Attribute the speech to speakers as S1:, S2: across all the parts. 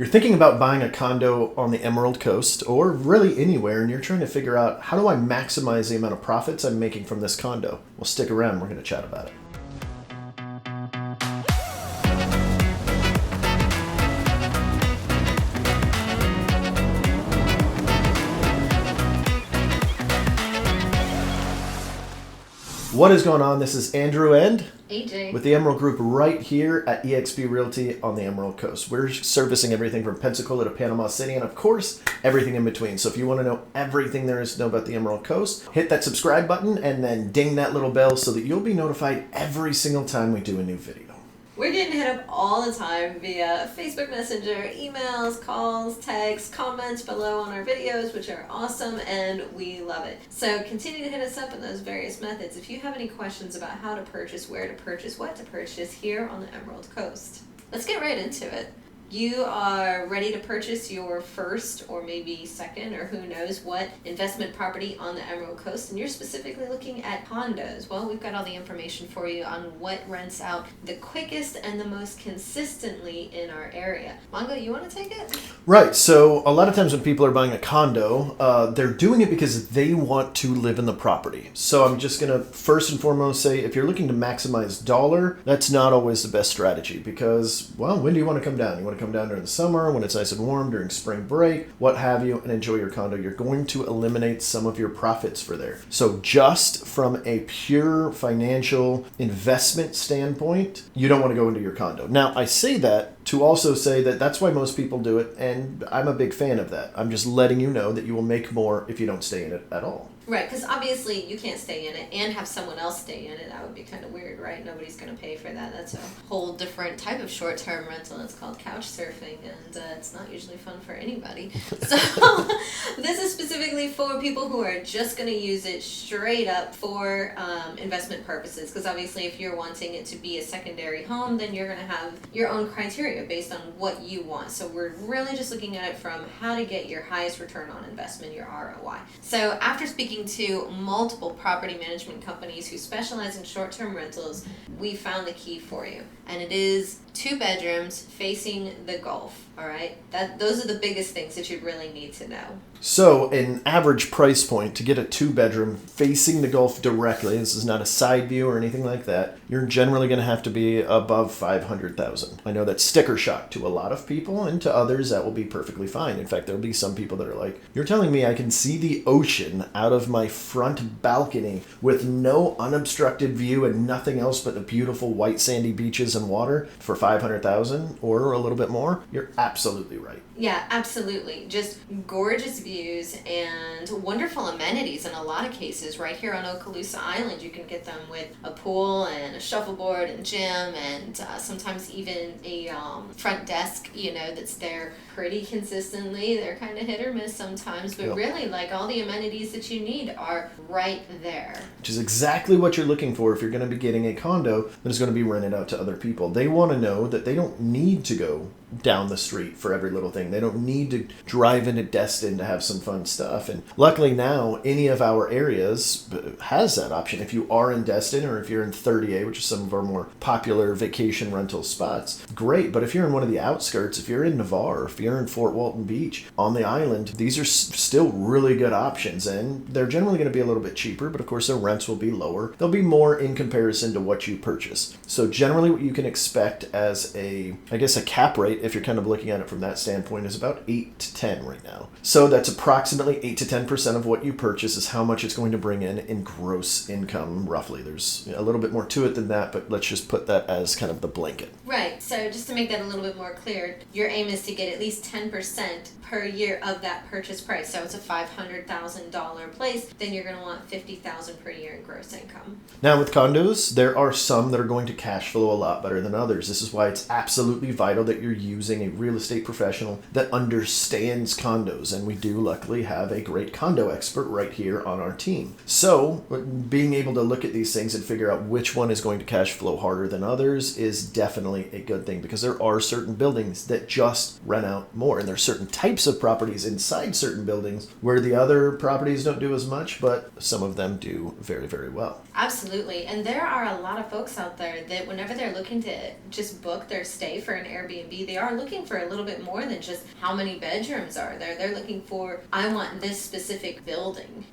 S1: You're thinking about buying a condo on the Emerald Coast or really anywhere, and you're trying to figure out, how do I maximize the amount of profits I'm making from this condo? Well, stick around. We're going to chat about it. What is going on? This is Andrew and
S2: AJ
S1: with the Emerald Group right here at eXp Realty on the Emerald Coast. We're servicing everything from Pensacola to Panama City and, of course, everything in between. So if you want to know everything there is to know about the Emerald Coast, hit that subscribe button and then ding that little bell so that you'll be notified every single time we do a new video.
S2: We're getting hit up all the time via Facebook Messenger, emails, calls, texts, comments below on our videos, which are awesome, and we love it. So continue to hit us up in those various methods. If you have any questions about how to purchase, where to purchase, what to purchase here on the Emerald Coast. Let's get right into it. You are ready to purchase your first or maybe second or who knows what investment property on the Emerald Coast, and you're specifically looking at condos. Well, we've got all the information for you on what rents out the quickest and the most consistently in our area. Mongo, you want to take it?
S1: Right. So a lot of times when people are buying a condo, they're doing it because they want to live in the property. So I'm just going to first and foremost say, if you're looking to maximize dollar, that's not always the best strategy because, well, when do you want to come down? You want to come down during the summer when it's nice and warm, during spring break, what have you, and enjoy your condo. You're going to eliminate some of your profits for there. So just from a pure financial investment standpoint, you don't want to go into your condo. Now, I say that to also say that that's why most people do it, and I'm a big fan of that. I'm just letting you know that you will make more if you don't stay in it at all.
S2: Right, because obviously you can't stay in it and have someone else stay in it. That would be kind of weird, right? Nobody's going to pay for that. That's a whole different type of short-term rental. It's called couch surfing, and it's not usually fun for anybody. So this is specifically for people who are just going to use it straight up for investment purposes, because obviously if you're wanting it to be a secondary home, then you're going to have your own criteria based on what you want. So we're really just looking at it from how to get your highest return on investment, your ROI. So after speaking to multiple property management companies who specialize in short-term rentals, we found the key for you, and it is 2 bedrooms facing the Gulf. All right, those are the biggest things that you really need to know.
S1: So an average price point to get a 2-bedroom facing the Gulf directly, this is not a side view or anything like that, you're generally going to have to be above $500,000. I know that's sticker shock to a lot of people, and to others that will be perfectly fine. In fact, there'll be some people that are like, you're telling me I can see the ocean out of my front balcony with no unobstructed view and nothing else but the beautiful white sandy beaches and water for $500,000 or a little bit more? You're absolutely right.
S2: Yeah, absolutely. Just gorgeous views and wonderful amenities in a lot of cases. Right here on Okaloosa Island, you can get them with a pool and a shuffleboard and gym and sometimes even a front desk, that's there pretty consistently. They're kind of hit or miss sometimes, but really, like, all the amenities that you need are right there.
S1: Which is exactly what you're looking for if you're going to be getting a condo that is going to be rented out to other people. They want to know that they don't need to go down the street for every little thing. They don't need to drive into Destin to have some fun stuff. And luckily now, any of our areas has that option. If you are in Destin or if you're in 30A, which is some of our more popular vacation rental spots, great. But if you're in one of the outskirts, if you're in Navarre, if you're in Fort Walton Beach on the island, these are still really good options. And they're generally going to be a little bit cheaper, but of course their rents will be lower. They'll be more in comparison to what you purchase. So generally what you can expect as a cap rate, if you're kind of looking at it from that standpoint, is about 8 to 10 right now. So that's approximately 8 to 10% of what you purchase is how much it's going to bring in gross income, roughly. There's a little bit more to it than that, but let's just put that as kind of the blanket.
S2: Right. So just to make that a little bit more clear, your aim is to get at least 10% per year of that purchase price. So it's a $500,000 place, then you're going to want $50,000 per year in gross income.
S1: Now with condos, there are some that are going to cash flow a lot better than others. This is why it's absolutely vital that you're using a real estate professional that understands condos, and we do luckily have a great condo expert right here on our team. So being able to look at these things and figure out which one is going to cash flow harder than others is definitely a good thing, because there are certain buildings that just rent out more, and there's certain types of properties inside certain buildings where the other properties don't do as much, but some of them do very, very well.
S2: Absolutely. And there are a lot of folks out there that whenever they're looking to just book their stay for an Airbnb, they are looking for a little bit more than just how many bedrooms are there. They're looking for, I want this specific building,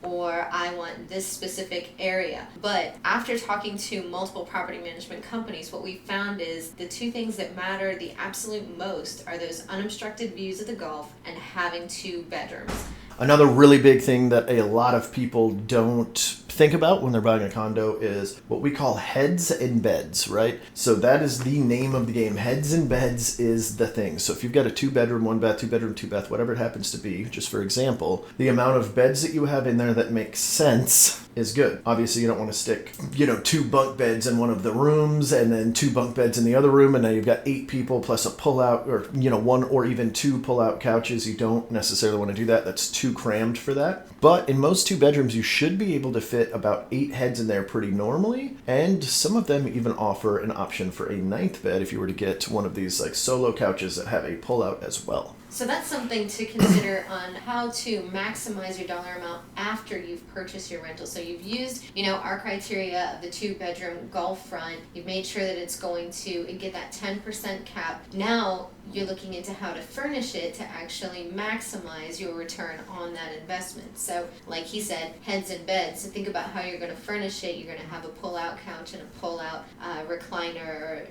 S2: or I want this specific area. But after talking to multiple property management companies, what we found is the two things that matter the absolute most are those unobstructed views of the Gulf and having 2 bedrooms.
S1: Another really big thing that a lot of people don't think about when they're buying a condo is what we call heads and beds, right? So that is the name of the game. Heads and beds is the thing. So if you've got a 2-bedroom, 1-bath, 2-bedroom, 2-bath, whatever it happens to be, just for example, the amount of beds that you have in there that makes sense is good. Obviously, you don't want to stick, 2 bunk beds in one of the rooms and then 2 bunk beds in the other room, and now you've got 8 people plus a pull-out, or 1 or even 2 pull-out couches. You don't necessarily want to do that. That's too crammed for that. But in most 2 bedrooms, you should be able to fit about 8 heads in there pretty normally, and some of them even offer an option for a 9th bed if you were to get one of these like solo couches that have a pull-out as well.
S2: So that's something to consider on how to maximize your dollar amount after you've purchased your rental. So you've used, our criteria of the 2-bedroom Gulf front. You've made sure that it's going to get that 10% cap. Now you're looking into how to furnish it to actually maximize your return on that investment. So like he said, heads and beds. So think about how you're going to furnish it. You're going to have a pull-out couch and a pull-out recliner or,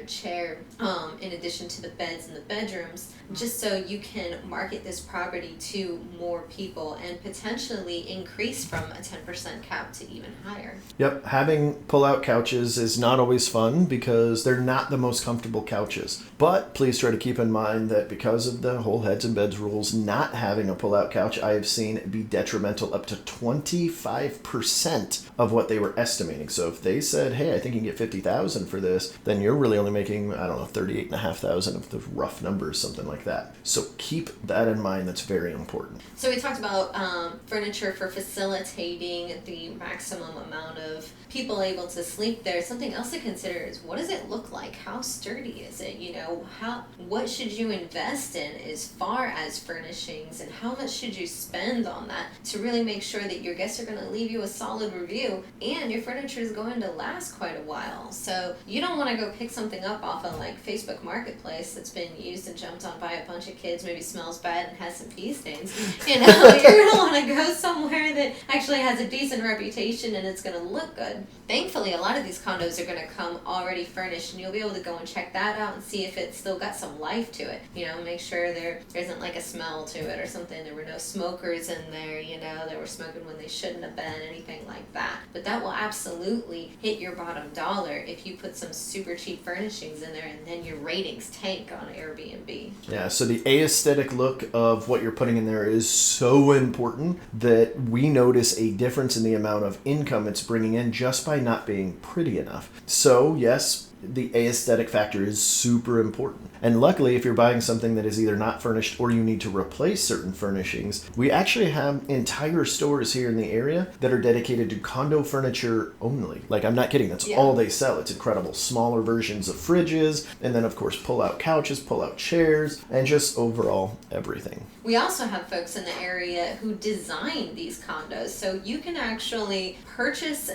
S2: chair in addition to the beds in the bedrooms, just so you can market this property to more people and potentially increase from a 10% cap to even higher.
S1: Yep, having pull-out couches is not always fun because they're not the most comfortable couches. But please try to keep in mind that because of the whole heads and beds rules, not having a pull-out couch, I have seen be detrimental up to 25% of what they were estimating. So if they said, hey, I think you can get $50,000 for this, then you're really only making, $38,500 of the rough numbers, something like that. So keep that in mind. That's very important.
S2: So we talked about furniture for facilitating the maximum amount of people able to sleep there. Something else to consider is, what does it look like? How sturdy is it? What should you invest in as far as furnishings, and how much should you spend on that to really make sure that your guests are going to leave you a solid review and your furniture is going to last quite a while. So you don't want to go pick something up off of like Facebook Marketplace that's been used and jumped on by a bunch of kids, maybe smells bad and has some pee stains. You're going to want to go somewhere that actually has a decent reputation and it's going to look good. Thankfully, a lot of these condos are going to come already furnished, and you'll be able to go and check that out and see if it's still got some life to it. Make sure there isn't like a smell to it or something. There were no smokers in there, they were smoking when they shouldn't have been, anything like that. But that will absolutely hit your bottom dollar if you put some super cheap furnishings in there and then your ratings tank on Airbnb.
S1: Yeah, so the aesthetic look of what you're putting in there is so important that we notice a difference in the amount of income it's bringing in just by not being pretty enough. So yes, the aesthetic factor is super important. And luckily, if you're buying something that is either not furnished or you need to replace certain furnishings, we actually have entire stores here in the area that are dedicated to condo furniture only. Like, I'm not kidding. That's all they sell. It's incredible. Smaller versions of fridges, and then, of course, pull-out couches, pull-out chairs, and just overall everything.
S2: We also have folks in the area who design these condos. So you can actually purchase,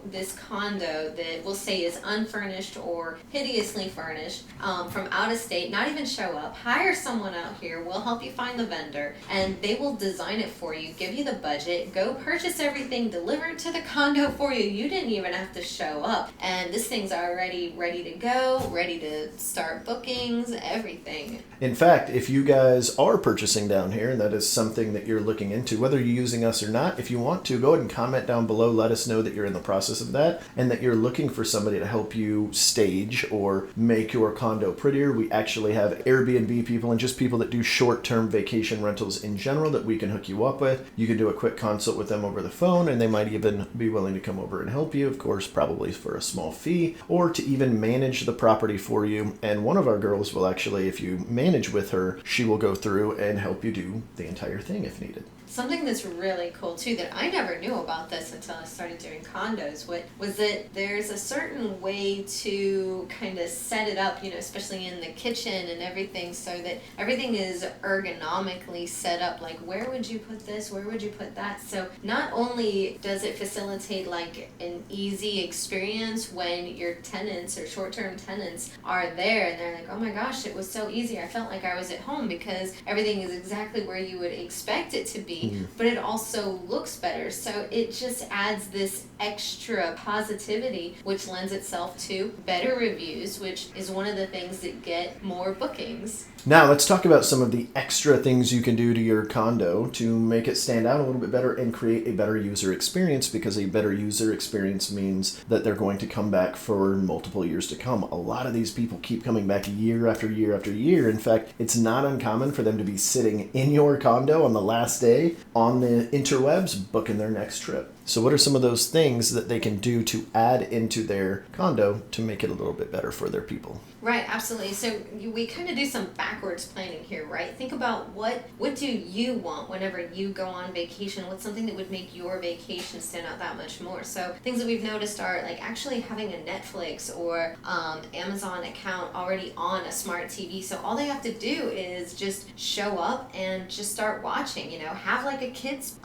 S2: this condo that we'll say is unfurnished or hideously furnished from out of state, not even show up, hire someone out here, we'll help you find the vendor, and they will design it for you, give you the budget, go purchase everything, deliver it to the condo for you. You didn't even have to show up. And this thing's already ready to go, ready to start bookings, everything.
S1: In fact, if you guys are purchasing down here, and that is something that you're looking into, whether you're using us or not, if you want to, go ahead and comment down below. Let us know that you're in the process of that and that you're looking for somebody to help you stage or make your condo prettier. We actually have Airbnb people and just people that do short-term vacation rentals in general that we can hook you up with. You can do a quick consult with them over the phone, and they might even be willing to come over and help you, of course, probably for a small fee, or to even manage the property for you. And one of our girls will actually, if you manage with her, she will go through and help you do the entire thing if needed.
S2: Something that's really cool too that I never knew about this until I started doing condos was that there's a certain way to kind of set it up, especially in the kitchen and everything, so that everything is ergonomically set up. Like, where would you put this? Where would you put that? So not only does it facilitate like an easy experience when your tenants or short-term tenants are there and they're like, oh my gosh, it was so easy. I felt like I was at home because everything is exactly where you would expect it to be, but it also looks better. So it just adds this extra positivity, which lends itself to better reviews, which is one of the things that get more bookings.
S1: Now, let's talk about some of the extra things you can do to your condo to make it stand out a little bit better and create a better user experience, because a better user experience means that they're going to come back for multiple years to come. A lot of these people keep coming back year after year after year. In fact, it's not uncommon for them to be sitting in your condo on the last day on the interwebs booking their next trip. So what are some of those things that they can do to add into their condo to make it a little bit better for their people?
S2: Right, absolutely. So we kind of do some backwards planning here, right? Think about what do you want whenever you go on vacation? What's something that would make your vacation stand out that much more? So things that we've noticed are like actually having a Netflix or Amazon account already on a smart TV. So all they have to do is just show up and just start watching. Have like a kids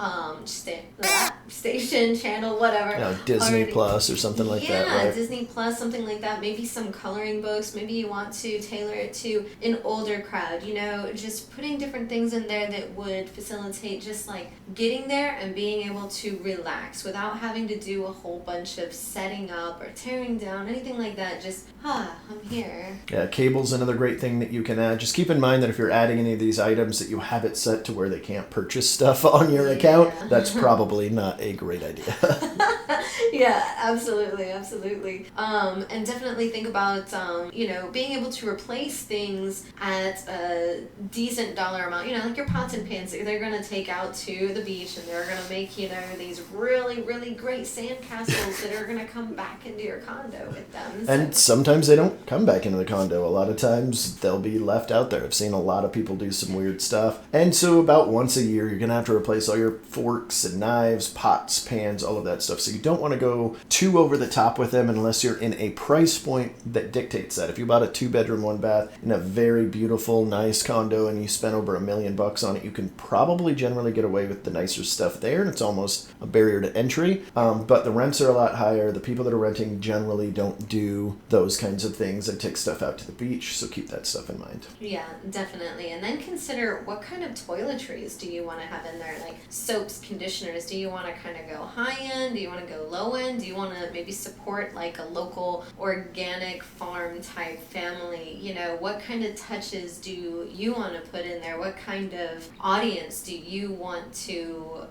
S2: station, channel, whatever.
S1: Disney already. Plus or something like that, right?
S2: Yeah, Disney Plus, something like that. Maybe some coloring books. Maybe you want to tailor it to an older crowd, just putting different things in there that would facilitate just like getting there and being able to relax without having to do a whole bunch of setting up or tearing down, anything like that. Just, I'm here.
S1: Yeah, cable's another great thing that you can add. Just keep in mind that if you're adding any of these items that you have it set to where they can't purchase stuff on your account, that's probably not a great idea.
S2: Yeah, absolutely. And definitely think about, being able to replace things at a decent dollar amount. Like your pots and pans that they're going to take out to the beach, and they're going to make, these really, really great sand castles that are going to come back into your condo with them.
S1: And sometimes they don't come back into the condo. A lot of times they'll be left out there. I've seen a lot of people do some weird stuff. And so about once a year, you're going to have to replace all your forks and knives, pots, pans, all of that stuff. So you don't want to go too over the top with them unless you're in a price point that dictates that. If you bought a 2-bedroom, 1-bath in a very beautiful, nice condo and you spent over $1 million on it, you can probably generally get away with the nicer stuff there, and it's almost a barrier to entry. But the rents are a lot higher. The people that are renting generally don't do those kinds of things and take stuff out to the beach, so keep that stuff in mind.
S2: Yeah, definitely. And then consider what kind of toiletries do you want to have in there, like soaps, conditioners. Do you want to kind of go high end? Do you want to go low end? Do you want to maybe support like a local organic farm type family? What kind of touches do you want to put in there? What kind of audience do you want to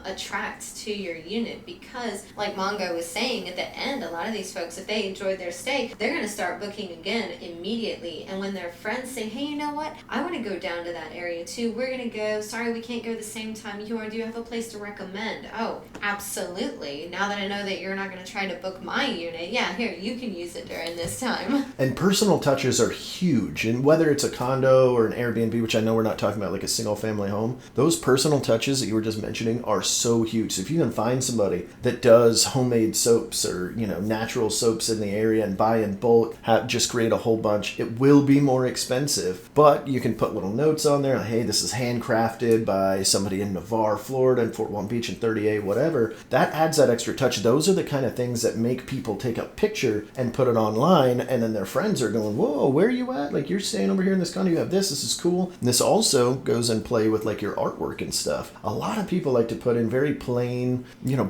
S2: attract to your unit? Because like Mongo was saying, at the end, a lot of these folks, if they enjoyed their stay, they're going to start booking again immediately. And when their friends say, hey, you know what? I want to go down to that area too. We're going to go. Sorry, we can't go the same time you are. Do you have a place to recommend? Oh, absolutely. Now that I know that you're not going to try to book my unit, yeah, here, you can use it during this time.
S1: And personal touches are huge. And whether it's a condo or an Airbnb, which I know we're not talking about like a single family home, those personal touches that you were just mentioning are so huge. So if you can find somebody that does homemade soaps or, natural soaps in the area and buy in bulk, just create a whole bunch, it will be more expensive, but you can put little notes on there. Like, hey, this is handcrafted by somebody in Navarre, Florida, and Fort Walton Beach in 38, whatever. That adds that extra touch. Those are the kind of things that make people take a picture and put it online, and then their friends are going, whoa, where are you at? Like, you're staying over here in this condo, you have this is cool. And this also goes in play with like your artwork and stuff. A lot of people like to put in very plain,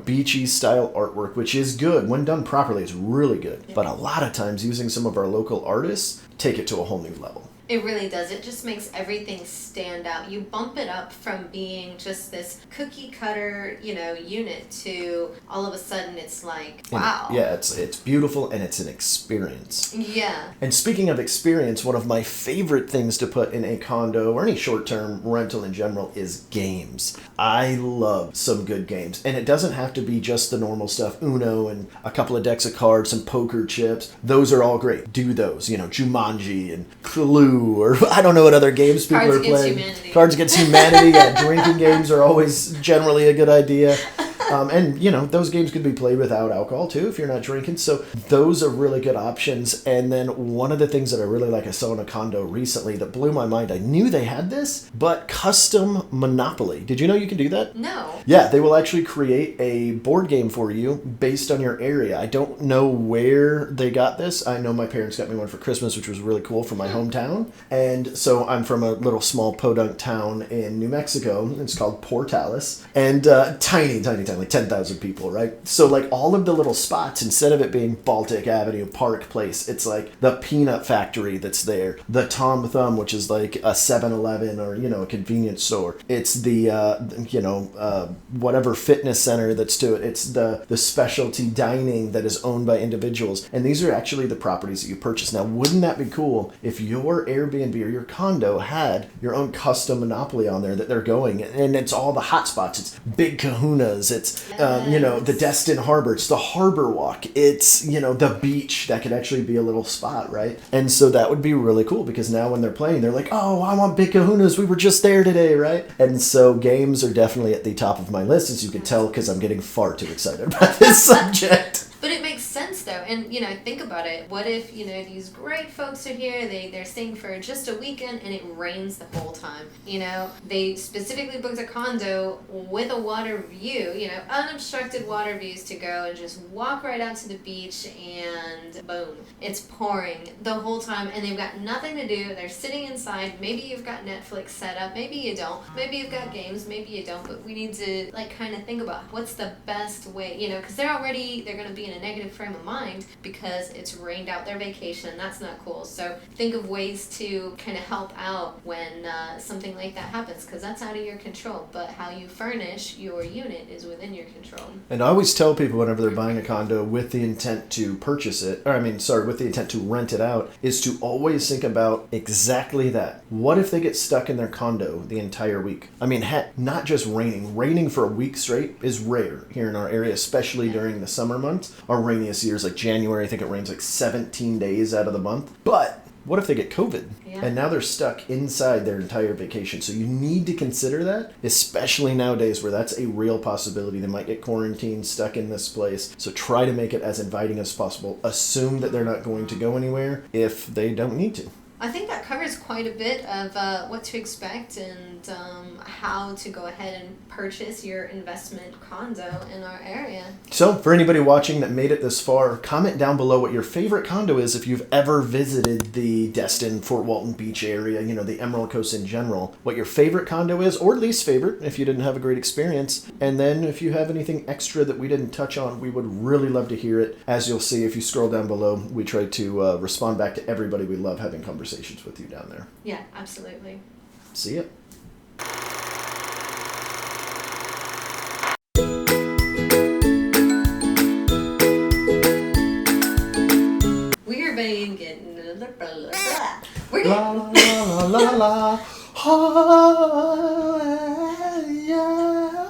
S1: beachy style artwork, which is good. When done properly, it's really good. But a lot of times using some of our local artists take it to a whole new level.
S2: It really does. It just makes everything stand out. You bump it up from being just this cookie cutter, unit to all of a sudden it's like, wow.
S1: And it's beautiful and it's an experience.
S2: Yeah.
S1: And speaking of experience, one of my favorite things to put in a condo or any short-term rental in general is games. I love some good games. And it doesn't have to be just the normal stuff, Uno and a couple of decks of cards, some poker chips. Those are all great. Do those, Jumanji and Clue, or I don't know what other games people are playing.
S2: Humanity.
S1: Cards Against Humanity. Yeah, drinking games are always generally a good idea. And, those games could be played without alcohol, too, if you're not drinking. So those are really good options. And then one of the things that I really like, I saw in a condo recently that blew my mind. I knew they had this, but custom Monopoly. Did you know you can do that?
S2: No.
S1: Yeah, they will actually create a board game for you based on your area. I don't know where they got this. I know my parents got me one for Christmas, which was really cool for my hometown. And so I'm from a little small podunk town in New Mexico. It's called Portales. And tiny, like 10,000 people, right? So like all of the little spots, instead of it being Baltic Avenue, Park Place, it's like the Peanut Factory that's there, the Tom Thumb, which is like a 7-Eleven or, a convenience store. It's the, whatever fitness center that's to it. It's the specialty dining that is owned by individuals. And these are actually the properties that you purchase. Now, wouldn't that be cool if your Airbnb or your condo had your own custom Monopoly on there that they're going, and it's all the hot spots. It's Big Kahuna's. It's, the Destin Harbor. It's the Harbor Walk. It's, the beach. That could actually be a little spot, right? And so that would be really cool because now when they're playing, they're like, oh, I want Big Kahuna's. We were just there today, right? And so games are definitely at the top of my list, as you can tell, because I'm getting far too excited about this subject.
S2: But it makes sense, though. And, think about it. What if, these great folks are here, they're staying for just a weekend, and it rains the whole time? They specifically booked a condo with a water view, unobstructed water views to go and just walk right out to the beach, and boom, it's pouring the whole time, and they've got nothing to do. They're sitting inside. Maybe you've got Netflix set up. Maybe you don't. Maybe you've got games. Maybe you don't. But we need to, kind of think about what's the best way, because they're going to be in a negative frame of mind because it's rained out their vacation. That's not cool. So think of ways to kind of help out when something like that happens, because that's out of your control. But how you furnish your unit is within your control.
S1: And I always tell people whenever they're buying a condo with the intent to purchase it, with the intent to rent it out, is to always think about exactly that. What if they get stuck in their condo the entire week? Heck, not just raining. Raining for a week straight is rare here in our area, especially during the summer months. Our rainiest years, like January, I think it rains like 17 days out of the month. But what if they get COVID? Yeah. And now they're stuck inside their entire vacation. So you need to consider that, especially nowadays where that's a real possibility. They might get quarantined, stuck in this place. So try to make it as inviting as possible. Assume that they're not going to go anywhere if they don't need to.
S2: I think that covers quite a bit of what to expect and how to go ahead and purchase your investment condo in our area.
S1: So for anybody watching that made it this far, comment down below what your favorite condo is if you've ever visited the Destin, Fort Walton Beach area, the Emerald Coast in general, what your favorite condo is, or least favorite if you didn't have a great experience. And then if you have anything extra that we didn't touch on, we would really love to hear it. As you'll see, if you scroll down below, we try to respond back to everybody. We love having conversations with you down there.
S2: Yeah, absolutely.
S1: See ya.
S2: We're getting we're
S1: la la la la la. Yeah.